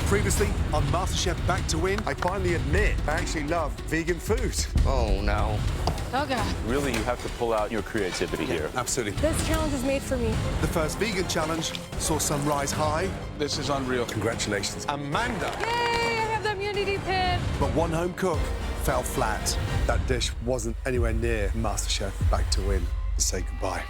Previously on Masterchef Back to Win, I finally admit I actually love vegan food. Oh, no. Oh, God. Really, you have to pull out your creativity here. Absolutely. This challenge is made for me. The first vegan challenge saw some rise high. This is unreal. Congratulations, Amanda. Yay, I have the immunity pin. But one home cook fell flat. That dish wasn't anywhere near Masterchef Back to Win. Say goodbye.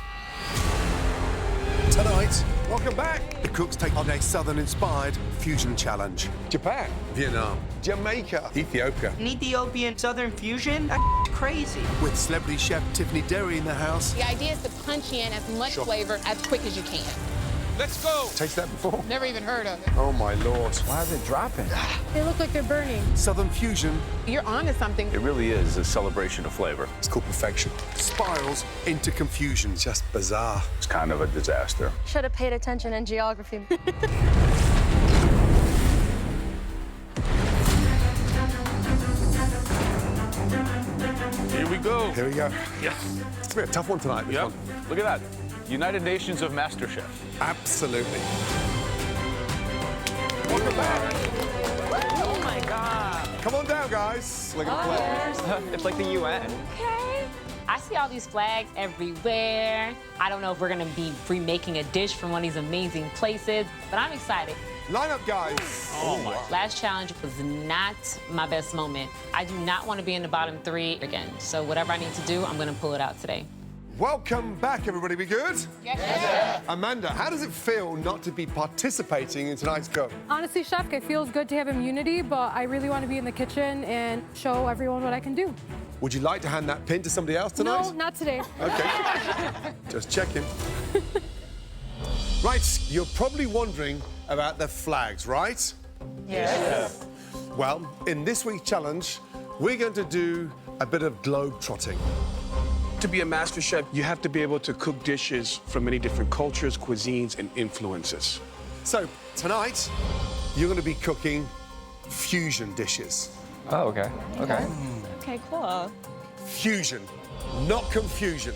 Tonight, welcome back. The cooks take on a Southern-inspired fusion challenge. Japan, Vietnam, Jamaica, Ethiopia. An Ethiopian Southern fusion? That's crazy. With celebrity chef Tiffany Derry in the house. The idea is to punch in as much flavor as quick as you can. Let's go. Taste that before? Never even heard of it. Oh, my Lord. Why is it dropping? They look like they're burning. Southern fusion. You're onto something. It really is a celebration of flavor. It's called perfection. Spirals into confusion. Just bizarre. It's kind of a disaster. Should have paid attention in geography. Here we go. Here we go. Yes. It's been a tough one tonight, this Yep. one. Look at that. United Nations of Masterchef. Absolutely. Oh, my God. Come on down, guys. Look at the flag. It's like the UN. Okay. I see all these flags everywhere. I don't know if we're gonna be remaking a dish from one of these amazing places, but I'm excited. Line up, guys. Oh, my. Last challenge was not my best moment. I do not want to be in the bottom 3 again. So whatever I need to do, I'm gonna pull it out today. Welcome back, everybody. We good? Yes. Amanda, how does it feel not to be participating in tonight's cook? Honestly, Chef, it feels good to have immunity, but I really want to be in the kitchen and show everyone what I can do. Would you like to hand that pin to somebody else tonight? No, not today. Okay. Just checking. Right, you're probably wondering about the flags, right? Yes. Well, in this week's challenge, we're going to do a bit of globe trotting. To be a master chef, you have to be able to cook dishes from many different cultures, cuisines, and influences. So, tonight, you're going to be cooking fusion dishes. Oh, okay. Okay. Okay, cool. Fusion, not confusion.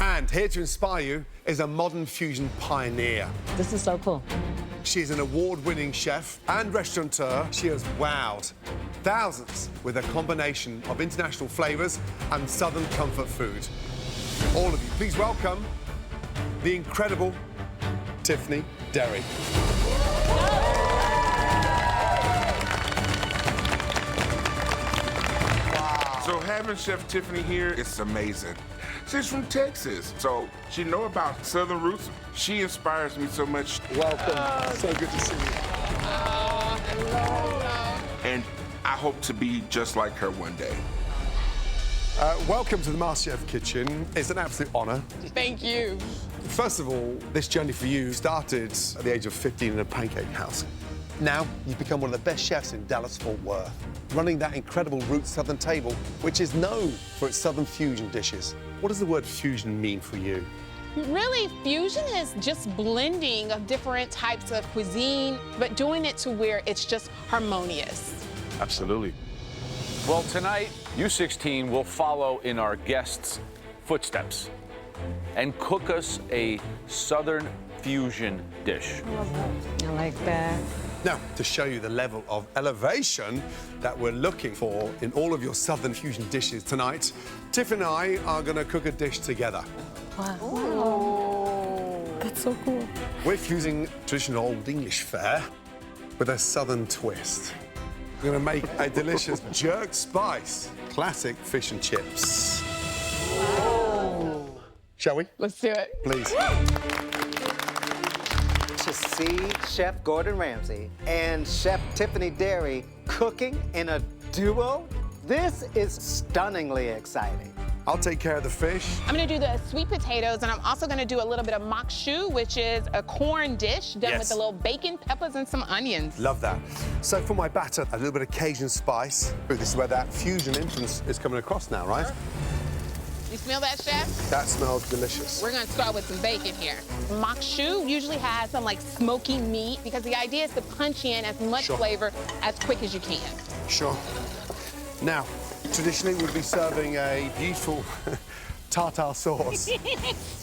And here to inspire you is a modern fusion pioneer. This is so cool. She's an award-winning chef and restaurateur. She has wowed thousands with a combination of international flavors and southern comfort food. All of you, please welcome the incredible Tiffany Derry. So having Chef Tiffany here, it's amazing. She's from Texas, so she know about Southern roots. She inspires me so much. Welcome. So good to see you. And I hope to be just like her one day. Welcome to the Masterchef kitchen. It's an absolute honor. Thank you. First of all, this journey for you started at the age of 15 in a pancake house. Now, you've become one of the best chefs in Dallas-Fort Worth, running that incredible Roots Southern table, which is known for its Southern fusion dishes. What does the word fusion mean for you? Really, fusion is just blending of different types of cuisine, but doing it to where it's just harmonious. Absolutely. Well, tonight, U16 will follow in our guests' footsteps and cook us a Southern fusion dish. I like that. Now, to show you the level of elevation that we're looking for in all of your Southern fusion dishes tonight, Tiff and I are going to cook a dish together. Wow. That's so cool. We're fusing traditional Old English fare with a Southern twist. We're going to make a delicious jerk spice classic fish and chips. Shall we? Let's do it. Please. To see Chef Gordon Ramsay and Chef Tiffany Derry cooking in a duo, this is stunningly exciting. I'll take care of the fish. I'm gonna do the sweet potatoes, and I'm also gonna do a little bit of makshu, which is a corn dish done Yes. with a little bacon, peppers, and some onions. Love that. So for my batter, a little bit of Cajun spice. Ooh, this is where that fusion influence is coming across now, right? You smell that, Chef? That smells delicious. We're gonna start with some bacon here. Makshu usually has some like smoky meat because the idea is to punch in as much flavor as quick as you can. Sure. Now, traditionally we'd be serving a beautiful tartar sauce.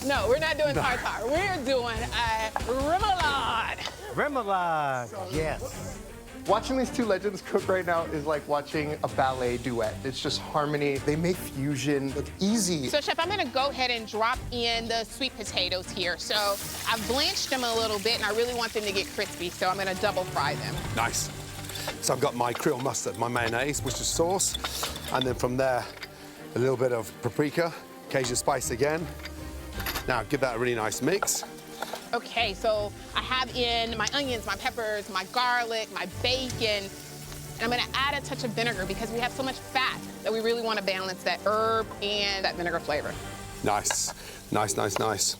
No, we're not doing tartar. We're doing a remoulade. Remoulade, yes. Watching these two legends cook right now is like watching a ballet duet. It's just harmony. They make fusion look easy. So, Chef, I'm gonna go ahead and drop in the sweet potatoes here. So I've blanched them a little bit, and I really want them to get crispy, so I'm gonna double fry them. Nice. So I've got my Creole mustard, my mayonnaise, Worcester sauce, and then from there, a little bit of paprika, Cajun spice again. Now give that a really nice mix. Okay, so I have in my onions, my peppers, my garlic, my bacon. And I'm gonna add a touch of vinegar because we have so much fat that we really wanna balance that herb and that vinegar flavor. Nice, nice, nice, nice.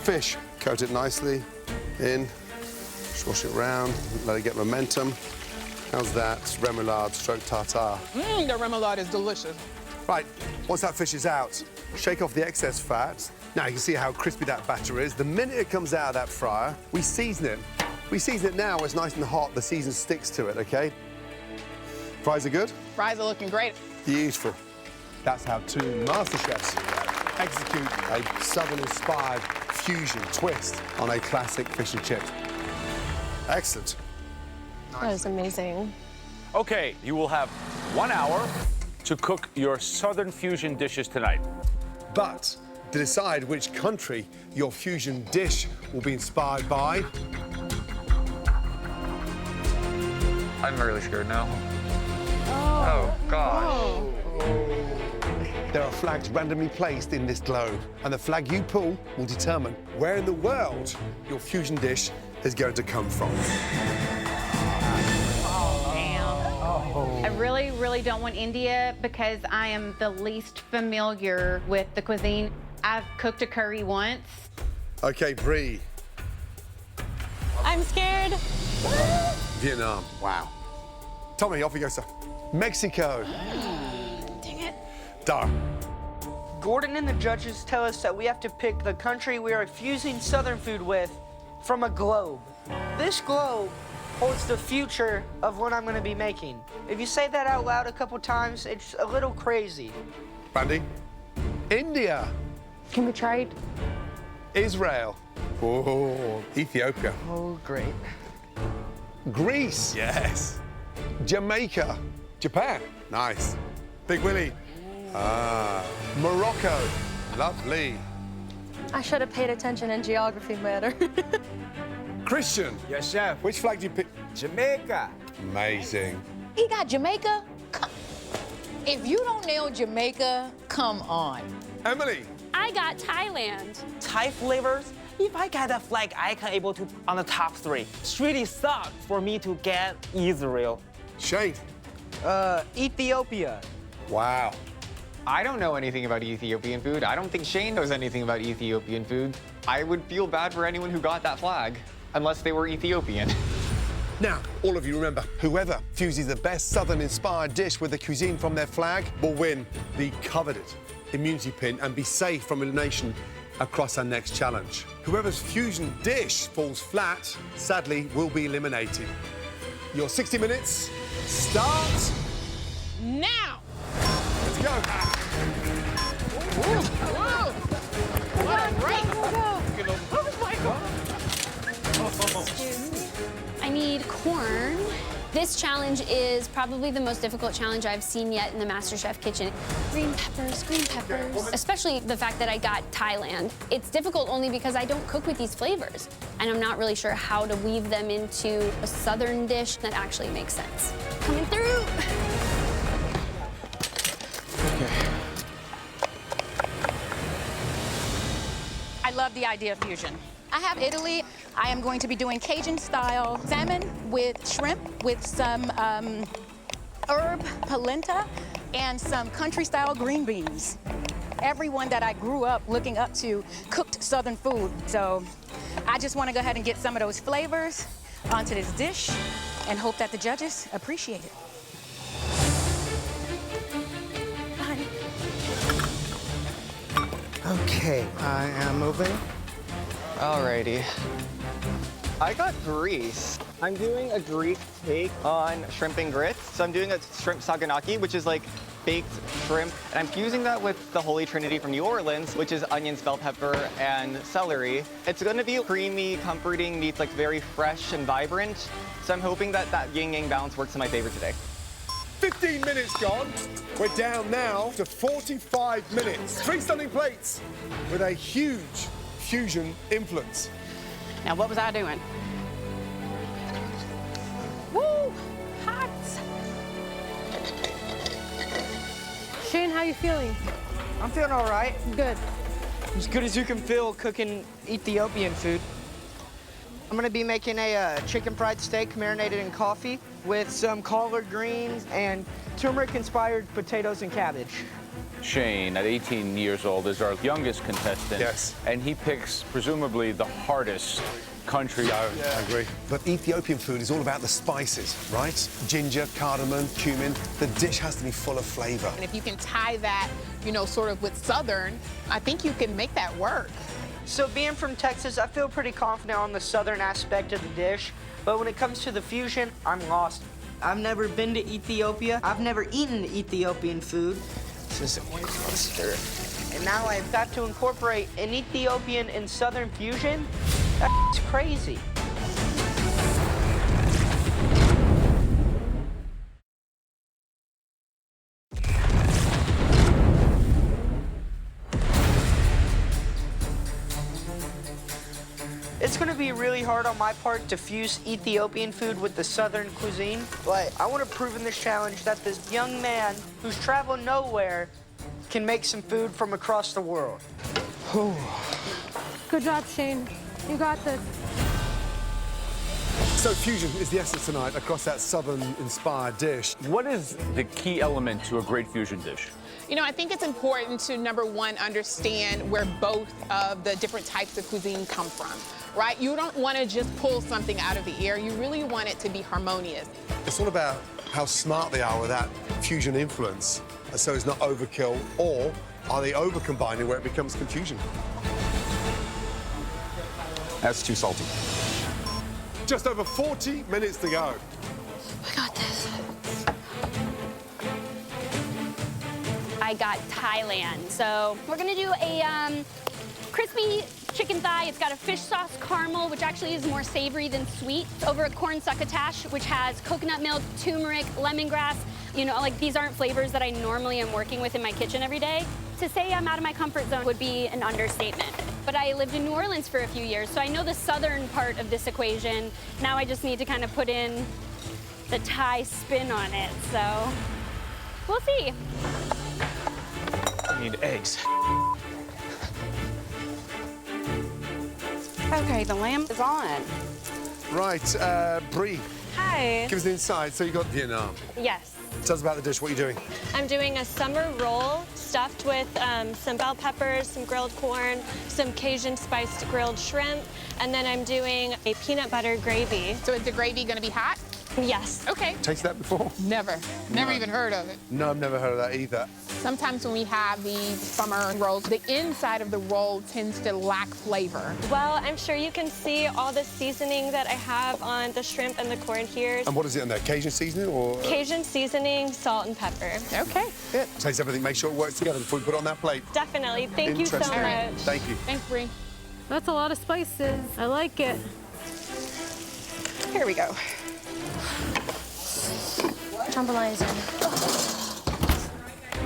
Fish, coat it nicely in, swash it around, let it get momentum. How's that? Remoulade stroke tartare. The remoulade is delicious. Right, once that fish is out, shake off the excess fat. Now you can see how crispy that batter is. The minute it comes out of that fryer, we season it. We season it now, it's nice and hot, the season sticks to it, okay? Fries are good? Fries are looking great. Beautiful. That's how two Masterchefs execute a Southern-inspired fusion twist on a classic fish and chip. Excellent. That is amazing. Okay, you will have 1 hour to cook your Southern fusion dishes tonight. But to decide which country your fusion dish will be inspired by, I'm really scared now. Oh, gosh. there are flags randomly placed in this globe, and the flag you pull will determine where in the world your fusion dish is going to come from. I really, really don't want India because I am the least familiar with the cuisine. I've cooked a curry once. Okay, Bree. I'm scared. Vietnam. Wow. Tommy, off you go, sir. Mexico. Dang it. Dar. Gordon and the judges tell us that we have to pick the country we are fusing Southern food with from a globe. This globe holds the future of what I'm going to be making. If you say that out loud a couple times, it's a little crazy. Randy. India. Can we try it? Israel. Oh, Ethiopia. Oh, great. Greece. Yes. Jamaica. Japan. Nice. Big Willie. Morocco. Lovely. I should have paid attention in geography better. Christian. Yes, chef. Which flag do you pick? Jamaica. Amazing. He got Jamaica? If you don't nail Jamaica, come on. Emily. I got Thailand. Thai flavors? If I get a flag, I can able to on the top 3. It's really sucks for me to get Israel. Shane. Ethiopia. Wow. I don't know anything about Ethiopian food. I don't think Shane knows anything about Ethiopian food. I would feel bad for anyone who got that flag, unless they were Ethiopian. Now, all of you remember, whoever fuses the best Southern-inspired dish with the cuisine from their flag will win the coveted immunity pin and be safe from elimination across our next challenge. Whoever's fusion dish falls flat, sadly, will be eliminated. Your 60 minutes start now. Let's go. Whoa. What a break. Oh, my God. Excuse me. I need corn. This challenge is probably the most difficult challenge I've seen yet in the MasterChef kitchen. Green peppers, especially the fact that I got Thailand. It's difficult only because I don't cook with these flavors, and I'm not really sure how to weave them into a Southern dish that actually makes sense. Coming through. I love the idea of fusion. I have Italy. I am going to be doing Cajun-style salmon with shrimp with some herb polenta and some country-style green beans. Everyone that I grew up looking up to cooked Southern food. So I just want to go ahead and get some of those flavors onto this dish and hope that the judges appreciate it. Okay, I am moving. Alrighty. I got Greece. I'm doing a Greek take on shrimp and grits. So I'm doing a shrimp saganaki, which is like baked shrimp, and I'm fusing that with the Holy Trinity from New Orleans, which is onions, bell pepper, and celery. It's gonna be creamy, comforting, meets like very fresh and vibrant. So I'm hoping that that yin-yang balance works in my favor today. 15 minutes gone. We're down now to 45 minutes. 3 stunning plates with a huge fusion influence. Now, what was I doing? Woo! Hot! Shane, how you feeling? I'm feeling all right. Good. As good as you can feel cooking Ethiopian food. I'm gonna be making a chicken fried steak marinated in coffee with some collard greens and turmeric-inspired potatoes and cabbage. Shane, at 18 years old, is our youngest contestant. Yes. And he picks, presumably, the hardest country. I agree. But Ethiopian food is all about the spices, right? Ginger, cardamom, cumin. The dish has to be full of flavor. And if you can tie that, you know, sort of with Southern, I think you can make that work. So being from Texas, I feel pretty confident on the Southern aspect of the dish, but when it comes to the fusion, I'm lost. I've never been to Ethiopia. I've never eaten Ethiopian food. This is a cluster. And now I've got to incorporate an Ethiopian and Southern fusion? That's crazy. It's gonna be really hard on my part to fuse Ethiopian food with the Southern cuisine, but I want to prove in this challenge that this young man who's traveling nowhere can make some food from across the world. Good job, Shane. You got this. So fusion is the essence tonight across that Southern-inspired dish. What is the key element to a great fusion dish? You know, I think it's important to, number one, understand where both of the different types of cuisine come from, right? You don't want to just pull something out of the air. You really want it to be harmonious. It's all about how smart they are with that fusion influence, so it's not overkill, or are they over-combining where it becomes confusion? That's too salty. Just over 40 minutes to go. We got this. I got Thailand. So we're gonna do a crispy chicken thigh. It's got a fish sauce caramel, which actually is more savory than sweet, over a corn succotash, which has coconut milk, turmeric, lemongrass. You know, like these aren't flavors that I normally am working with in my kitchen every day. To say I'm out of my comfort zone would be an understatement. But I lived in New Orleans for a few years, so I know the southern part of this equation. Now I just need to kind of put in the Thai spin on it, so we'll see. I need eggs. Okay, the lamb is on. Right, Brie, Hi. give us an insight. So you got Vietnam. Yes. Tell us about the dish. What are you doing? I'm doing a summer roll stuffed with some bell peppers, some grilled corn, some Cajun spiced grilled shrimp, and then I'm doing a peanut butter gravy. So is the gravy going to be hot? Yes. Okay. Tasted that before? Never. Never even heard of it. No, I've never heard of that either. Sometimes when we have these summer rolls, the inside of the roll tends to lack flavor. Well, I'm sure you can see all the seasoning that I have on the shrimp and the corn here. And what is it in there? Cajun seasoning or? Cajun seasoning, salt, and pepper. Okay, good. Taste everything. Make sure it works together before we put it on that plate. Definitely. Thank you so Interesting. much. Thank you. Thanks, Brie. That's a lot of spices. I like it. Here we go. Jambalaya is in.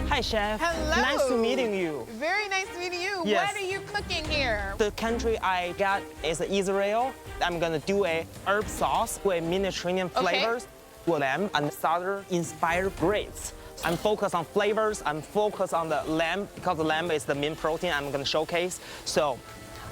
Hi, Chef. Hello. Nice to meeting you. Very nice meeting you. Yes. What are you cooking here? The country I got is Israel. I'm gonna do a herb sauce with Mediterranean flavors with lamb and southern-inspired grits. I'm focused on flavors. I'm focused on the lamb because the lamb is the main protein I'm gonna showcase. So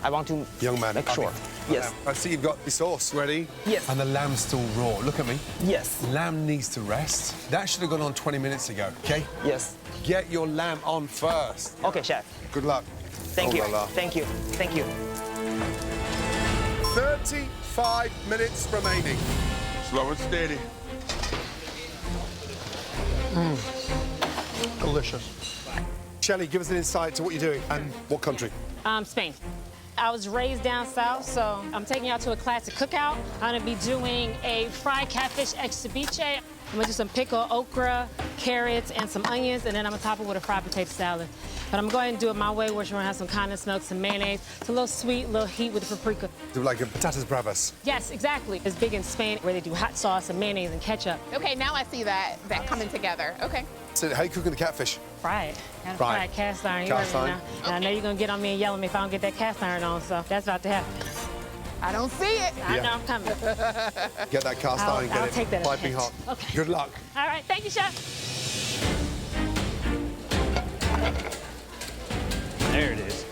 I want to make sure. Yes. I see you've got your sauce ready. Yes. And the lamb's still raw. Look at me. Yes. Lamb needs to rest. That should have gone on 20 minutes ago, okay? Yes. Get your lamb on first. Okay, Chef. Good luck. Thank Oh, you. la, la. Thank you. Thank you. 35 minutes remaining. Slow and steady. Delicious. Shelley, give us an insight to what you're doing and what country. Spain. I was raised down south, so I'm taking y'all to a classic cookout. I'm gonna be doing a fried catfish ex ceviche. I'm gonna do some pickled okra, carrots, and some onions, and then I'm gonna top it with a fried potato salad. But I'm going to do it my way, where you're gonna have some condensed milk, some mayonnaise. It's a little sweet, a little heat with the paprika. Do like a patatas bravas. Yes, exactly. It's big in Spain, where they do hot sauce and mayonnaise and ketchup. Okay, now I see that coming together. Okay. So how you cooking the catfish? Fry it. Gotta Fry fry it. it, cast iron. You Cast already iron? know. And I know you're gonna get on me and yell at me if I don't get that cast iron on, so that's about to happen. I don't see it. I Yeah. know I'm coming. Get that cast I'll- iron, get I'll it take that as a piping hint. hot. Okay. Good luck. All right, thank you, Chef. There it is.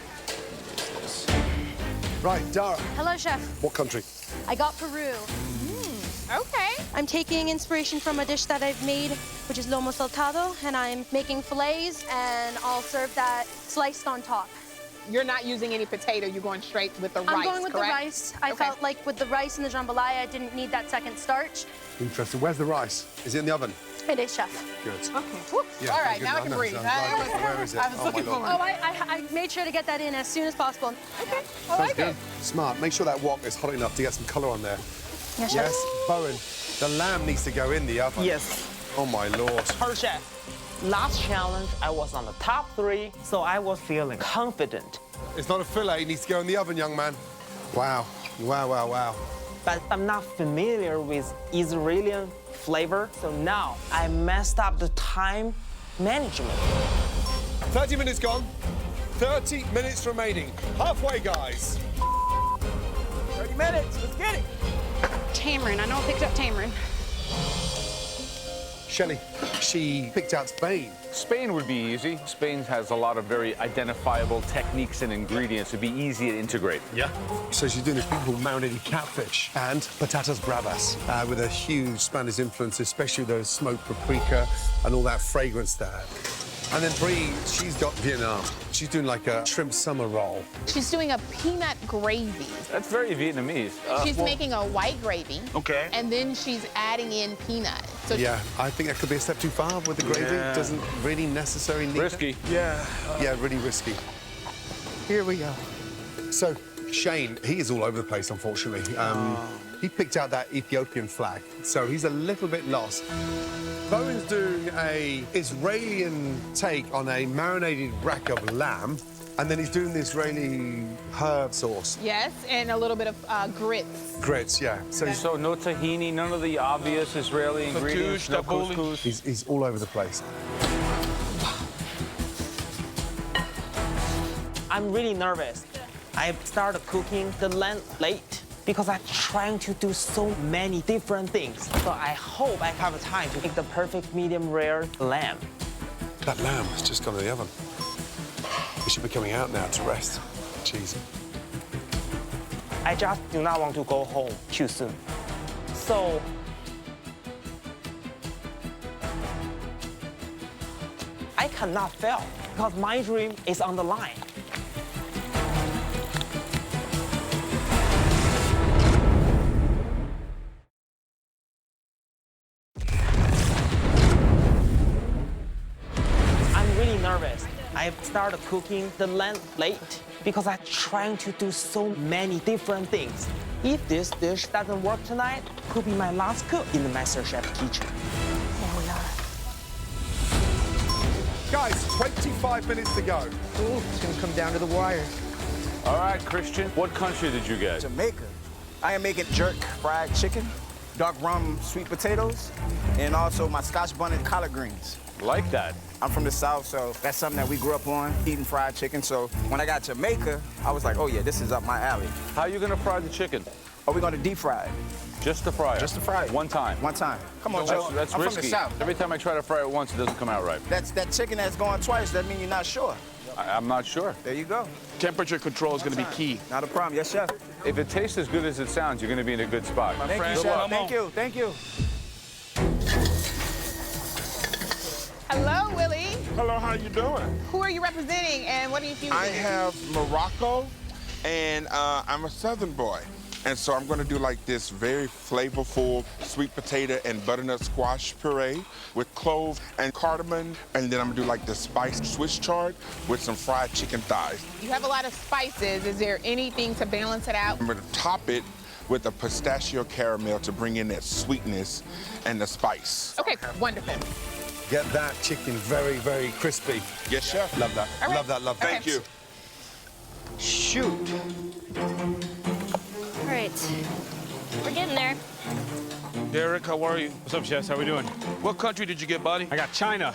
Right, Dara, Hello, Chef. what country? I got Peru. Okay. I'm taking inspiration from a dish that I've made, which is lomo saltado, and I'm making fillets, and I'll serve that sliced on top. You're not using any potato. You're going straight with the rice, I'm going with correct? the rice. I Okay. felt like with the rice and the jambalaya, I didn't need that second starch. Interesting. Where's the rice? Is it in the oven? It is, Chef. Good. Okay. Yeah, All right, good. now I I can know, breathe. so I'm like, where is it? I was Oh, looking my for Lord. Oh, I made sure to get that in as soon as possible. Okay. I Sounds like good. it. Smart. Make sure that wok is hot enough to get some colour on there. Yes, Chef. Yes, Bowen. The lamb needs to go in the oven. Yes. Oh my Lord. Her chef. Last challenge, I was on the top 3, so I was feeling confident. It's not a fillet. It needs to go in the oven, young man. Wow. Wow, wow, wow. But I'm not familiar with Israeli flavor, so now I messed up the time management. 30 minutes gone. 30 minutes remaining. Halfway, guys. 30 minutes, let's get it. Tamarind. I know I picked up tamarind. Shelley, she picked out Spain. Spain would be easy. Spain has a lot of very identifiable techniques and ingredients. It'd be easy to integrate. Yeah. So she's doing this beautiful marinated catfish and patatas bravas with a huge Spanish influence, especially those smoked paprika and all that fragrance there. And then Brie, she's got Vietnam. She's doing like a shrimp summer roll. She's doing a peanut gravy. That's very Vietnamese. She's making a white gravy. Okay. And then she's adding in peanut. So Yeah, I think that could be a step too far with the gravy. Yeah. Doesn't really necessarily need Risky. that. Yeah. Yeah, really risky. Here we go. So Shane, he is all over the place, unfortunately. He picked out that Ethiopian flag, so he's a little bit lost. Bowen's doing a Israeli take on a marinated rack of lamb, and then he's doing the Israeli herb sauce. yes, and a little bit of grits. Grits, yeah. So no tahini, none of the obvious Israeli ingredients, no couscous. He's all over the place. I'm really nervous. I started cooking the lamb late because I'm trying to do so many different things. So I hope I have time to make the perfect medium rare lamb. That lamb has just gone to the oven. It should be coming out now to rest. Jeez. I just do not want to go home too soon. So I cannot fail because my dream is on the line. I'm really nervous. I started cooking the lamb late because I'm trying to do so many different things. If this dish doesn't work tonight, could be my last cook in the Masterchef kitchen. Guys, 25 minutes to go. Ooh, it's gonna come down to the wire. All right, Christian, what country did you get? Jamaica. I am making jerk fried chicken, dark rum sweet potatoes, and also my scotch bonnet collard greens. Like that. I'm from the South, so that's something that we grew up on, eating fried chicken. So when I got to Jamaica, I was like, oh yeah, this is up my alley. How are you gonna fry the chicken? Are we gonna deep fry it? Just to fry it? Just to fry it. One time? One time. Come on, That's, Joe. that's I'm risky. from the South. Every time I try to fry it once, it doesn't come out right. That's that chicken that's going twice, that means you're not sure. I'm not sure. There you go. Temperature control is going to be key. Not a problem. Yes, chef. If it tastes as good as it sounds, you're gonna be in a good spot. Thank you, chef. Thank you. Thank you. Hello, Willie. Hello, how you doing? Who are you representing and what are you fusing? I have Morocco, and I'm a Southern boy. And so I'm gonna do like this very flavorful sweet potato and butternut squash puree with clove and cardamom. And then I'm gonna do like the spiced Swiss chard with some fried chicken thighs. You have a lot of spices. Is there anything to balance it out? I'm gonna top it with a pistachio caramel to bring in that sweetness and the spice. Okay, wonderful. Get that chicken very, very crispy. Yes, chef. Love that. All right. Love that, love that. Thank you. Shoot. All right, we're getting there. Derek, how are you? What's up, chefs? How we doing? What country did you get, buddy? I got China.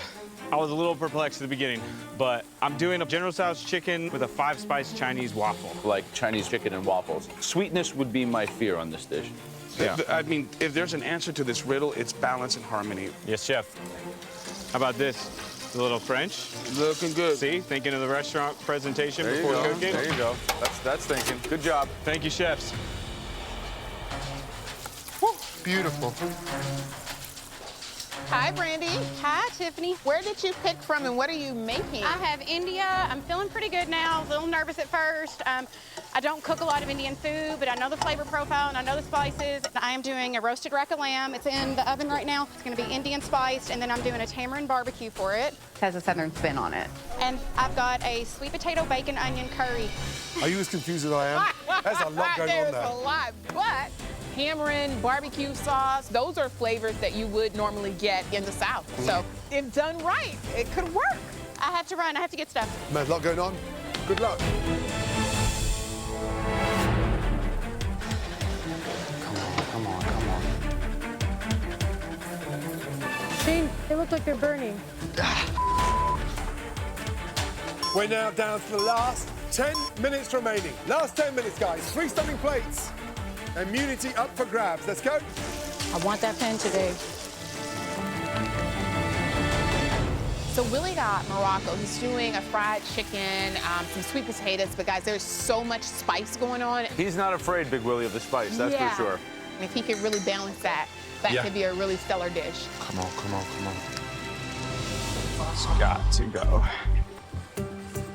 I was a little perplexed at the beginning, but I'm doing a General Tso's chicken with a 5-spice Chinese waffle. Like Chinese chicken and waffles. Sweetness would be my fear on this dish. Yeah. I mean, if there's an answer to this riddle, it's balance and harmony. Yes, chef. How about this? A little French. Looking good. See, thinking of the restaurant presentation There you before go. cooking. There you go. That's thinking. Good job. Thank you, chefs. Beautiful. Hi, Brandy. Hi, Tiffany. Where did you pick from and what are you making? I have India. I'm feeling pretty good now. A little nervous at first. I don't cook a lot of Indian food, but I know the flavor profile and I know the spices. I am doing a roasted rack of lamb. It's in the oven right now. It's going to be Indian spiced, and then I'm doing a tamarind barbecue for it. It has a southern spin on it. And I've got a sweet potato bacon onion curry. Are you as confused as I am? There's a lot going on There's there. a lot, but tamarind, barbecue sauce, those are flavors that you would normally get in the South. So if done right, it could work. I have to run. I have to get stuff. There's a lot going on. Good luck. Come on. Shane, they look like they're burning. We're now down to the last 10 minutes remaining. Last 10 minutes, guys. 3 stunning plates. Immunity up for grabs. Let's go. I want that pen today. So Willie got Morocco. He's doing a fried chicken, some sweet potatoes, but guys, there's so much spice going on. He's not afraid, Big Willie, of the spice, that's Yeah. for sure. And if he could really balance that, that could be a really stellar dish. Come on. It's got to go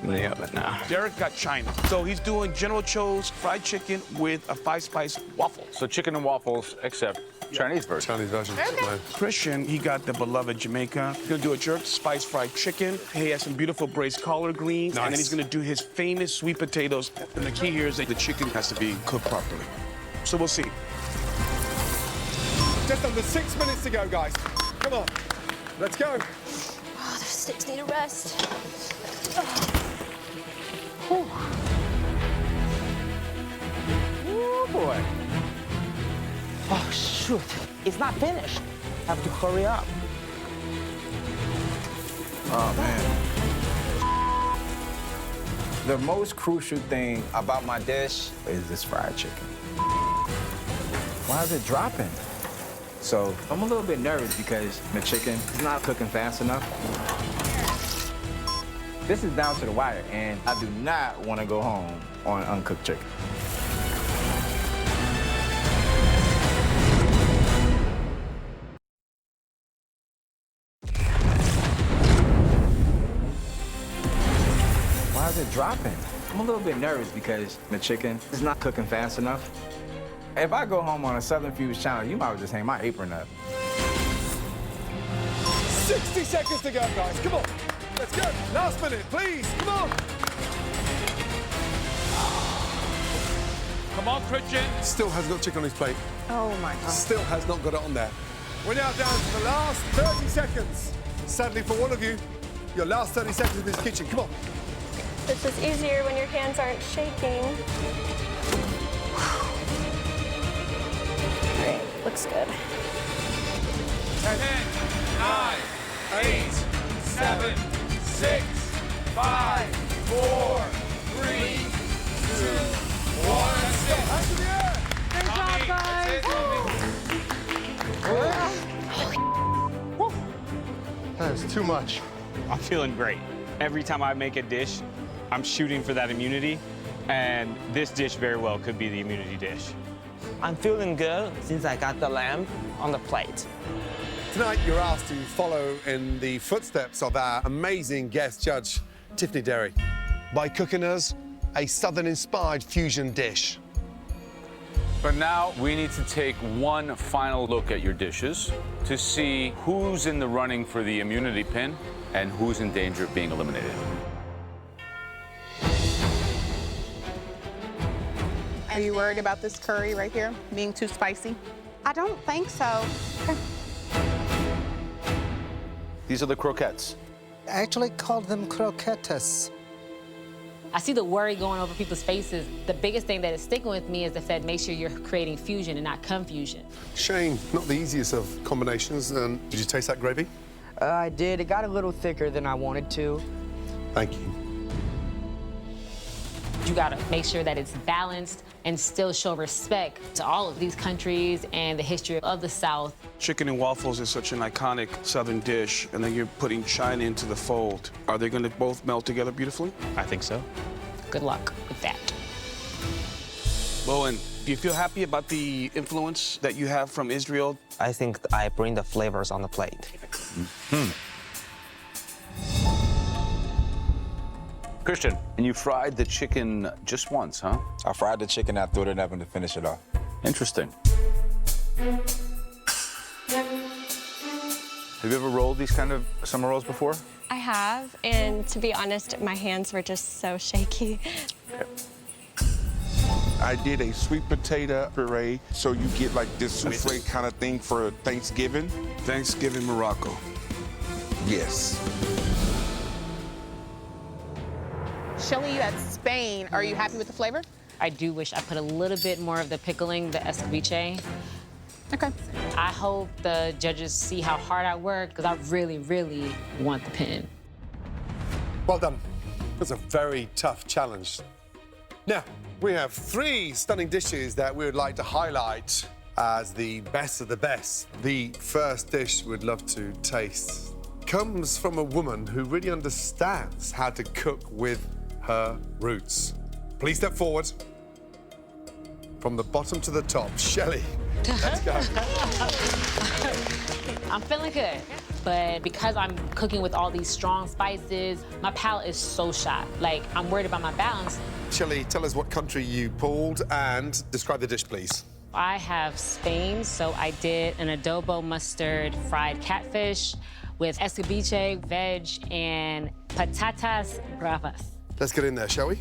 in the oven now. Derek got China. So he's doing General Tso's fried chicken with a 5-spice waffle. So chicken and waffles, except Chinese version. Chinese version. Okay. Christian, he got the beloved Jamaica. He's gonna do a jerk spice fried chicken. He has some beautiful braised collard greens. Nice. And then he's gonna do his famous sweet potatoes. And the key here is that the chicken has to be cooked properly. So we'll see. Just under 6 minutes to go, guys. Come on. Let's go. Oh, their sticks need a rest. Oh, boy. Oh, shoot. It's not finished. Have to hurry up. Oh, man. The most crucial thing about my dish is this fried chicken. Why is it dropping? So I'm a little bit nervous because the chicken is not cooking fast enough. This is down to the wire, and I do not want to go home on uncooked chicken. Why is it dropping? I'm a little bit nervous because the chicken is not cooking fast enough. If I go home on a Southern Fuse challenge, you might as well just hang my apron up. 60 seconds to go, guys. Come on. Let's go. Last minute, please. Come on. Come on, Christian. Still has got chicken on his plate. Oh my God. Still has not got it on there. We're now down to the last 30 seconds. Sadly for one of you, your last 30 seconds in this kitchen. Come on. This is easier when your hands aren't shaking. All right, looks good. 10, 9, 8, 7, 6, 5, 4, 3, 2, 1. That's it. Hands in the air. Great job, guys. That is too much. I'm feeling great. Every time I make a dish, I'm shooting for that immunity, and this dish very well could be the immunity dish. I'm feeling good since I got the lamb on the plate. Tonight, you're asked to follow in the footsteps of our amazing guest judge, Tiffany Derry, by cooking us a Southern-inspired fusion dish. But now we need to take one final look at your dishes to see who's in the running for the immunity pin and who's in danger of being eliminated. Are you worried about this curry right here being too spicy? I don't think so. These are the croquettes. I actually called them croquettes. I see the worry going over people's faces. The biggest thing that is sticking with me is the fact, make sure you're creating fusion and not confusion. Shane, not the easiest of combinations. Did you taste that gravy? I did. It got a little thicker than I wanted to. Thank you. You gotta make sure that it's balanced and still show respect to all of these countries and the history of the South. Chicken and waffles is such an iconic Southern dish, and then you're putting China into the fold. Are they gonna both melt together beautifully? I think so. Good luck with that. Bowen, do you feel happy about the influence that you have from Israel? I think I bring the flavors on the plate. Christian, and you fried the chicken just once, huh? I fried the chicken, I threw it in the oven to finish it off. Interesting. Have you ever rolled these kind of summer rolls before? I have, and to be honest, my hands were just so shaky. I did a sweet potato puree, so you get like this souffle kind of thing for Thanksgiving. Thanksgiving Morocco. Yes. Shelly, you had Spain. Are you happy with the flavor? I do wish I put a little bit more of the pickling, the escabeche. Okay. I hope the judges see how hard I work, because I really, really want the pin. Well done. That's a very tough challenge. Now, we have 3 stunning dishes that we would like to highlight as the best of the best. The first dish we'd love to taste comes from a woman who really understands how to cook with her roots. Please step forward. From the bottom to the top, Shelley. Let's go. I'm feeling good, but because I'm cooking with all these strong spices, my palate is so shot. Like, I'm worried about my balance. Shelley, tell us what country you pulled and describe the dish, please. I have Spain, so I did an adobo mustard fried catfish with escabeche, veg, and patatas bravas. Let's get in there, shall we?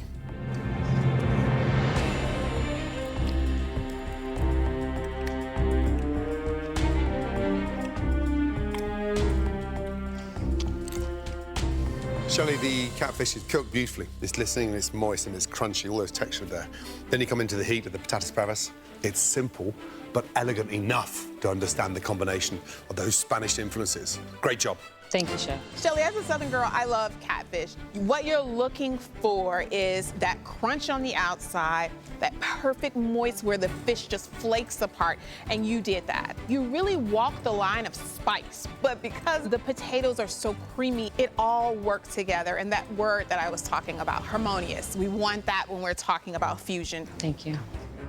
Shelley, the catfish is cooked beautifully. It's glistening, it's moist, and it's crunchy, all those textures there. Then you come into the heat of the patatas bravas. It's simple, but elegant enough to understand the combination of those Spanish influences. Great job. Thank you, Chef. Shelly, as a Southern girl, I love catfish. What you're looking for is that crunch on the outside, that perfect moist where the fish just flakes apart, and you did that. You really walked the line of spice, but because the potatoes are so creamy, it all works together, and that word that I was talking about, harmonious, we want that when we're talking about fusion. Thank you.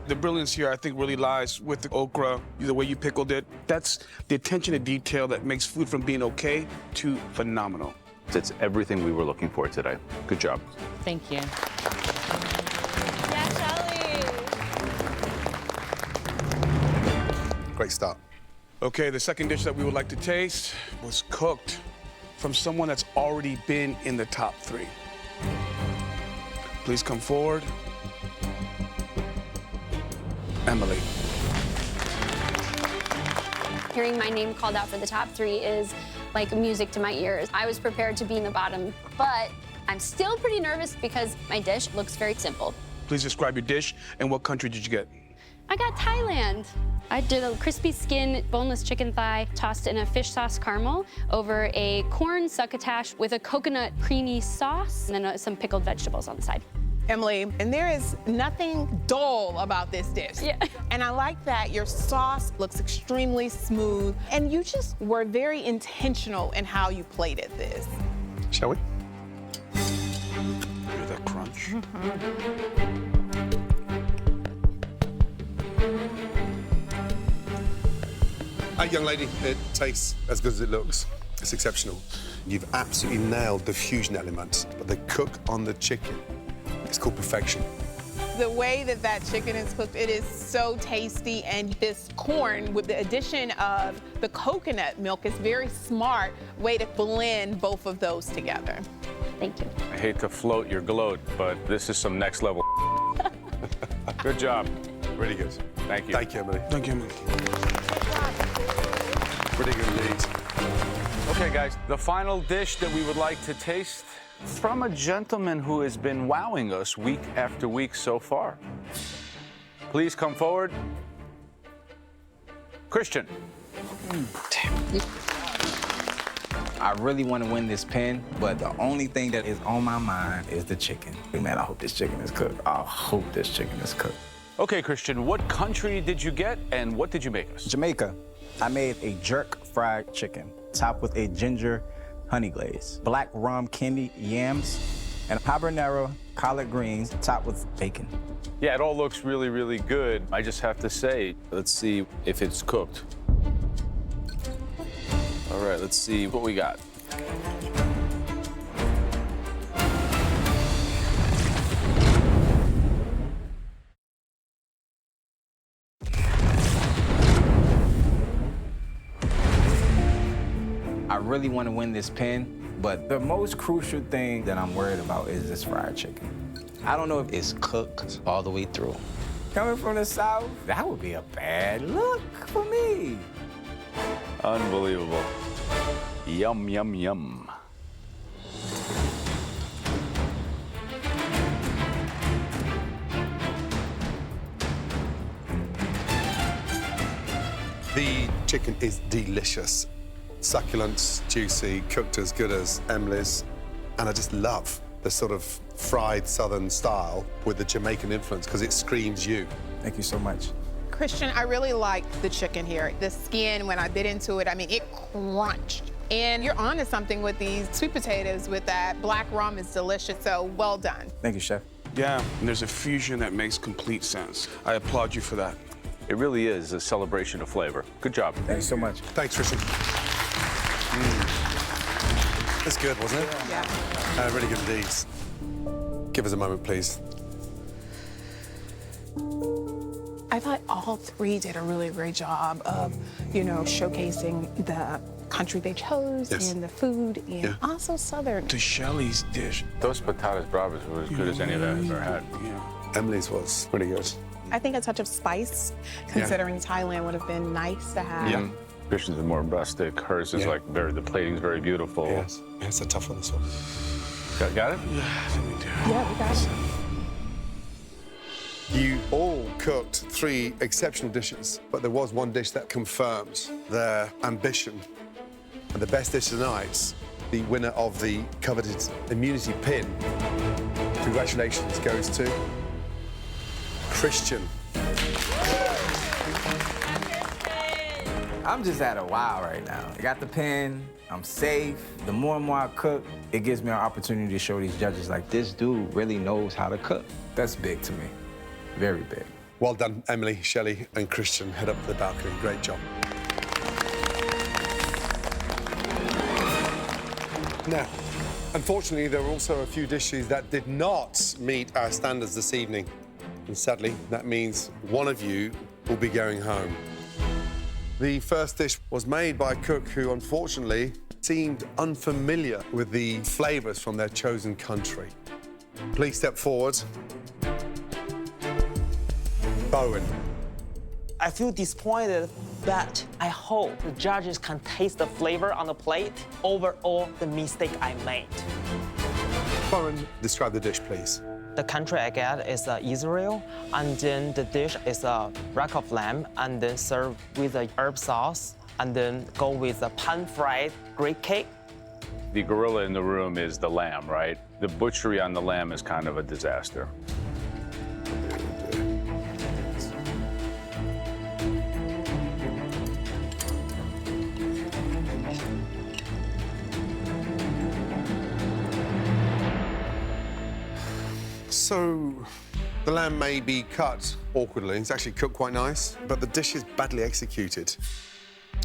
The brilliance here, I think, really lies with the okra, the way you pickled it. That's the attention to detail that makes food from being okay to phenomenal. It's everything we were looking for today. Good job. Thank you. Yeah, Shelly. Great start. Okay, the second dish that we would like to taste was cooked from someone that's already been in the top 3. Please come forward. Emily. Hearing my name called out for the top 3 is like music to my ears. I was prepared to be in the bottom, but I'm still pretty nervous because my dish looks very simple. Please describe your dish and what country did you get? I got Thailand. I did a crispy skin, boneless chicken thigh, tossed in a fish sauce caramel over a corn succotash with a coconut creamy sauce, and then some pickled vegetables on the side. Emily, and there is nothing dull about this dish. Yeah. And I like that your sauce looks extremely smooth, and you just were very intentional in how you plated this. Shall we? Hear that crunch? Young lady, it tastes as good as it looks. It's exceptional. You've absolutely nailed the fusion element, but the cook on the chicken, it's called perfection. The way that that chicken is cooked, it is so tasty, and this corn with the addition of the coconut milk is very smart way to blend both of those together. Thank you. I hate to float your gloat, but this is some next level. Good job. Really good. Thank you. Thank you, Emily. Thank you, Emily. Pretty good indeed. Okay, guys, the final dish that we would like to taste from a gentleman who has been wowing us week after week so far. Please come forward. Christian. I really want to win this pin, but the only thing that is on my mind is the chicken. Man, I hope this chicken is cooked. I hope this chicken is cooked. Okay, Christian, what country did you get and what did you make us? Jamaica. I made a jerk fried chicken, topped with a ginger honey glaze, black rum candy yams, and habanero collard greens topped with bacon. Yeah, it all looks really, really good. I just have to say, let's see if it's cooked. All right, let's see what we got. I really want to win this pin, but the most crucial thing that I'm worried about is this fried chicken. I don't know if it's cooked all the way through. Coming from the South, that would be a bad look for me. Unbelievable. Yum, yum, yum. The chicken is delicious. Succulent, juicy, cooked as good as Emily's. And I just love the sort of fried Southern style with the Jamaican influence because it screams you. Thank you so much. Christian, I really like the chicken here. The skin, when I bit into it, I mean, it crunched. And you're onto something with these sweet potatoes with that black rum is delicious, so well done. Thank you, Chef. Yeah, and there's a fusion that makes complete sense. I applaud you for that. It really is a celebration of flavor. Good job. Thank you so much. Thanks, Christian. That's good, wasn't it? Yeah. Really good indeed. Give us a moment, please. I thought all three did a really great job of, you know, showcasing the country they chose and the food and also Southern. To Shelly's dish. Those patatas bravas were as good as any of that I've ever had. Emily's was pretty good. I think a touch of spice, considering Thailand would have been nice to have. Yeah. Christian's is more rustic. Hers is like the plating's very beautiful. Yes. Yeah, it's a tough one, this one. Got it? Yeah, I think we do. Yeah, we got it. You all cooked 3 exceptional dishes, but there was one dish that confirmed their ambition. And the best dish tonight, the winner of the coveted immunity pin, congratulations, goes to Christian. I'm just at a wow right now. I got the pin, I'm safe. The more and more I cook, it gives me an opportunity to show these judges, like, this dude really knows how to cook. That's big to me, very big. Well done, Emily, Shelley, and Christian. Head up to the balcony. Great job. Now, unfortunately, there were also a few dishes that did not meet our standards this evening. And sadly, that means one of you will be going home. The first dish was made by a cook who, unfortunately, seemed unfamiliar with the flavors from their chosen country. Please step forward. Bowen. I feel disappointed, but I hope the judges can taste the flavor on the plate over all the mistake I made. Bowen, describe the dish, please. The country I get is Israel, and then the dish is a rack of lamb, and then serve with a herb sauce, and then go with a pan-fried Greek cake. The gorilla in the room is the lamb, right? The butchery on the lamb is kind of a disaster. So, the lamb may be cut awkwardly. It's actually cooked quite nice, but the dish is badly executed.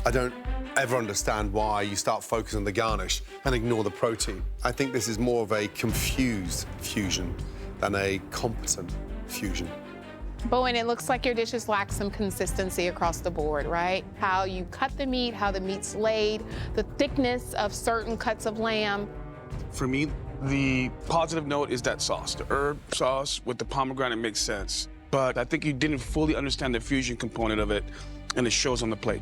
I don't ever understand why you start focusing on the garnish and ignore the protein. I think this is more of a confused fusion than a competent fusion. Bowen, it looks like your dishes lack some consistency across the board, right? How you cut the meat, how the meat's laid, the thickness of certain cuts of lamb. For me, the positive note is that sauce. The herb sauce with the pomegranate makes sense. But I think you didn't fully understand the fusion component of it, and it shows on the plate.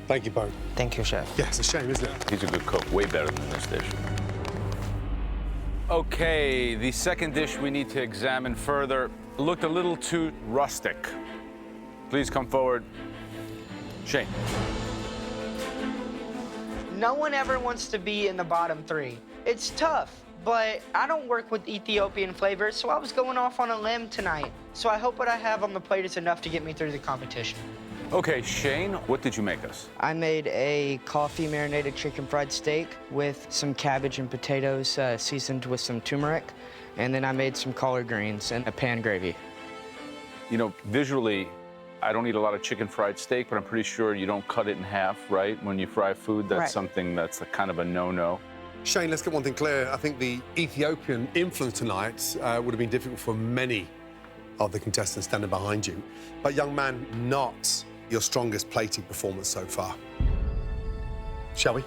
Thank you, Bowen. Thank you, chef. Yeah, it's a shame, isn't it? He's a good cook, way better than this dish. Okay, the second dish we need to examine further looked a little too rustic. Please come forward. Shane. No one ever wants to be in the bottom 3. It's tough, but I don't work with Ethiopian flavors, so I was going off on a limb tonight. So I hope what I have on the plate is enough to get me through the competition. Okay, Shane, what did you make us? I made a coffee marinated chicken fried steak with some cabbage and potatoes seasoned with some turmeric. And then I made some collard greens and a pan gravy. You know, visually, I don't eat a lot of chicken fried steak, but I'm pretty sure you don't cut it in half, right? When you fry food, that's Right. something that's a kind of a no-no. Shane, let's get one thing clear. I think the Ethiopian influence tonight would have been difficult for many of the contestants standing behind you. But young man, not your strongest plating performance so far. Shall we?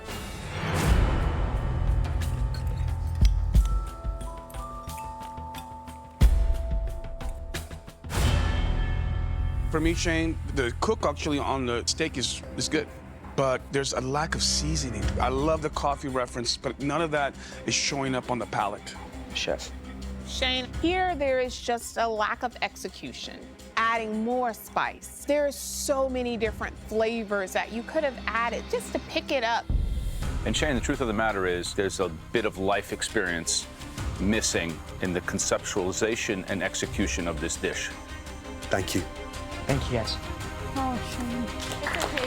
For me, Shane, the cook actually on the steak is good, but there's a lack of seasoning. I love the coffee reference, but none of that is showing up on the palate. Chef. Shane, here there is just a lack of execution. Adding more spice. There's so many different flavors that you could have added just to pick it up. And Shane, the truth of the matter is there's a bit of life experience missing in the conceptualization and execution of this dish. Thank you. Thank you, guys. Oh, Shane. It's okay,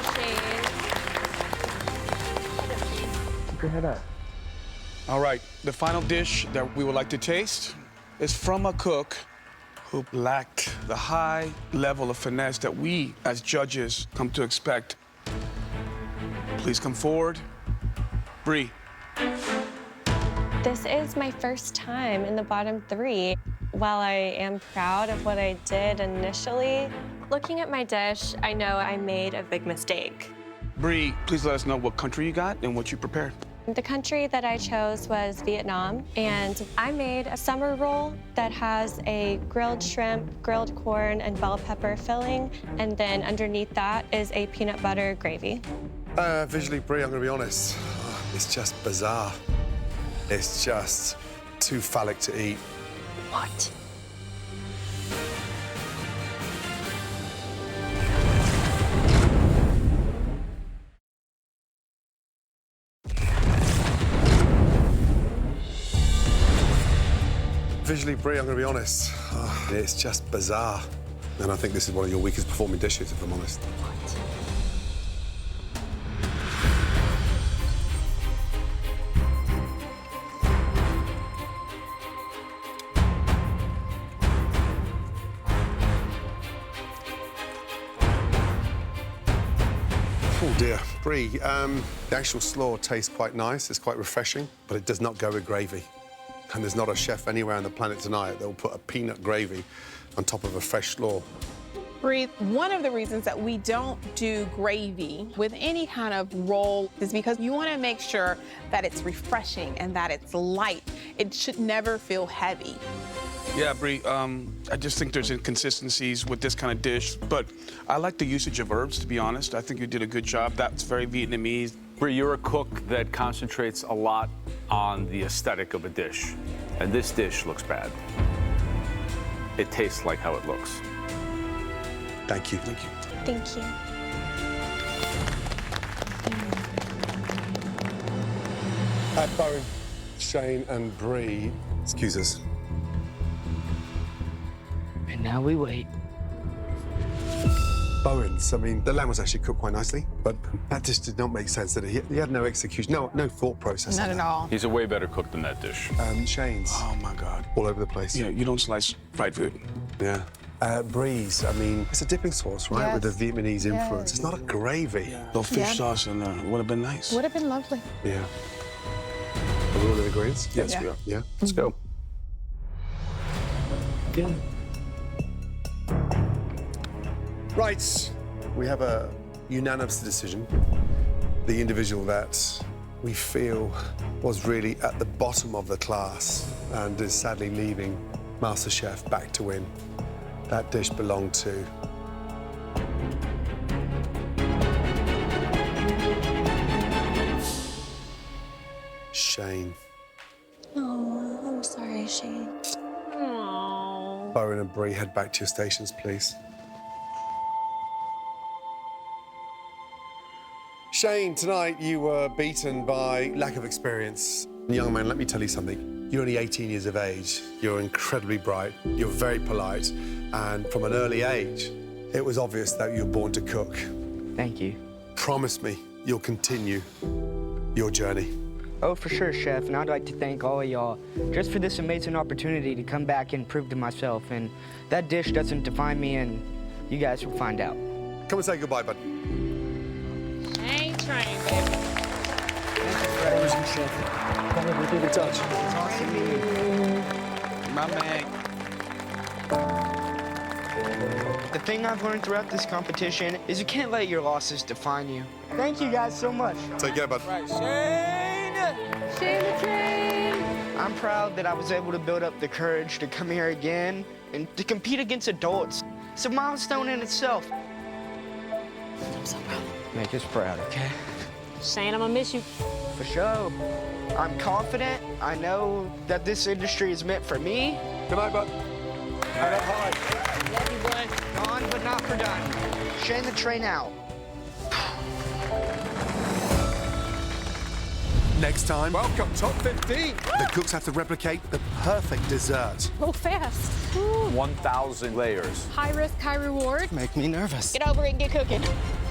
Shane. Keep your head up. All right, the final dish that we would like to taste is from a cook who lacked the high level of finesse that we, as judges, come to expect. Please come forward. Bree. This is my first time in the bottom 3. While I am proud of what I did initially, looking at my dish, I know I made a big mistake. Bree, please let us know what country you got and what you prepared. The country that I chose was Vietnam, and I made a summer roll that has a grilled shrimp, grilled corn, and bell pepper filling, and then underneath that is a peanut butter gravy. Visually, Brie, I'm going to be honest, it's just bizarre. It's just too phallic to eat. What? Visually, Brie, I'm going to be honest, it's just bizarre. And I think this is one of your weakest performing dishes, if I'm honest. Oh dear, Brie, the actual slaw tastes quite nice, it's quite refreshing, but it does not go with gravy. And there's not a chef anywhere on the planet tonight that will put a peanut gravy on top of a fresh slaw. Bree, one of the reasons that we don't do gravy with any kind of roll is because you want to make sure that it's refreshing and that it's light. It should never feel heavy. Yeah, Bree, I just think there's inconsistencies with this kind of dish, but I like the usage of herbs, to be honest. I think you did a good job. That's very Vietnamese. Brie, you're a cook that concentrates a lot on the aesthetic of a dish, and this dish looks bad. It tastes like how it looks. Thank you. Thank you. Thank you. Bowen, Shane and Brie, excuse us. And now we wait. Bowen's, I mean, the lamb was actually cooked quite nicely, but that just did not make sense, did it? He had no execution, no thought process. Not at all. He's a way better cook than that dish. Shane's. Oh, my God. All over the place. Yeah, you don't slice fried food. Yeah. Brie's, I mean, it's a dipping sauce, right? Yes. With the Vietnamese influence. It's not a gravy. No fish Yeah. sauce in there would have been nice. Would have been lovely. Yeah. Are we all in agreement? Yes, Yeah. we are. Yeah? Let's go. Good. Right, we have a unanimous decision. The individual that we feel was really at the bottom of the class and is sadly leaving MasterChef back to win. That dish belonged to Shane. Oh, I'm sorry, Shane. Bowen and Bree, head back to your stations, please. Shane, tonight you were beaten by lack of experience. Young man, let me tell you something. You're only 18 years of age. You're incredibly bright. You're very polite. And from an early age, it was obvious that you were born to cook. Thank you. Promise me you'll continue your journey. Oh, for sure, Chef. And I'd like to thank all of y'all just for this amazing opportunity to come back and prove to myself. And that dish doesn't define me, and you guys will find out. Come and say goodbye, bud. Ain't train, baby. Thank you, Chef. We'll keep in touch. It's awesome meeting you. My man. The thing I've learned throughout this competition is you can't let your losses define you. Thank you guys so much. Take care, bud. Shane the train. I'm proud that I was able to build up the courage to come here again and to compete against adults. It's a milestone in itself. I'm so proud. Make us proud, okay? Shane, I'm gonna miss you. For sure. I'm confident. I know that this industry is meant for me. Good night, bud. Head up high. Love you, boy. Gone but not forgotten. Shane the train out. Next time, welcome, top 15. The cooks have to replicate the perfect dessert. Go fast. 1,000 layers. High risk, high reward. Make me nervous. Get over it and get cooking.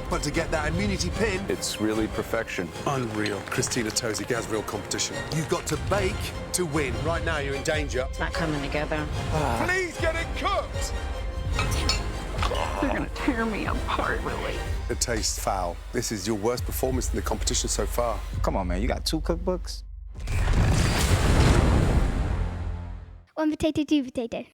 But to get that immunity pin, It's really perfection. unreal. Christina Tozic has real competition. You've got to bake to win. Right now, you're in danger. It's not coming together. Please get it cooked. They're gonna tear me apart, really. It tastes foul. This is your worst performance in the competition so far. Come on, man. You got 2 cookbooks? One potato, two potato.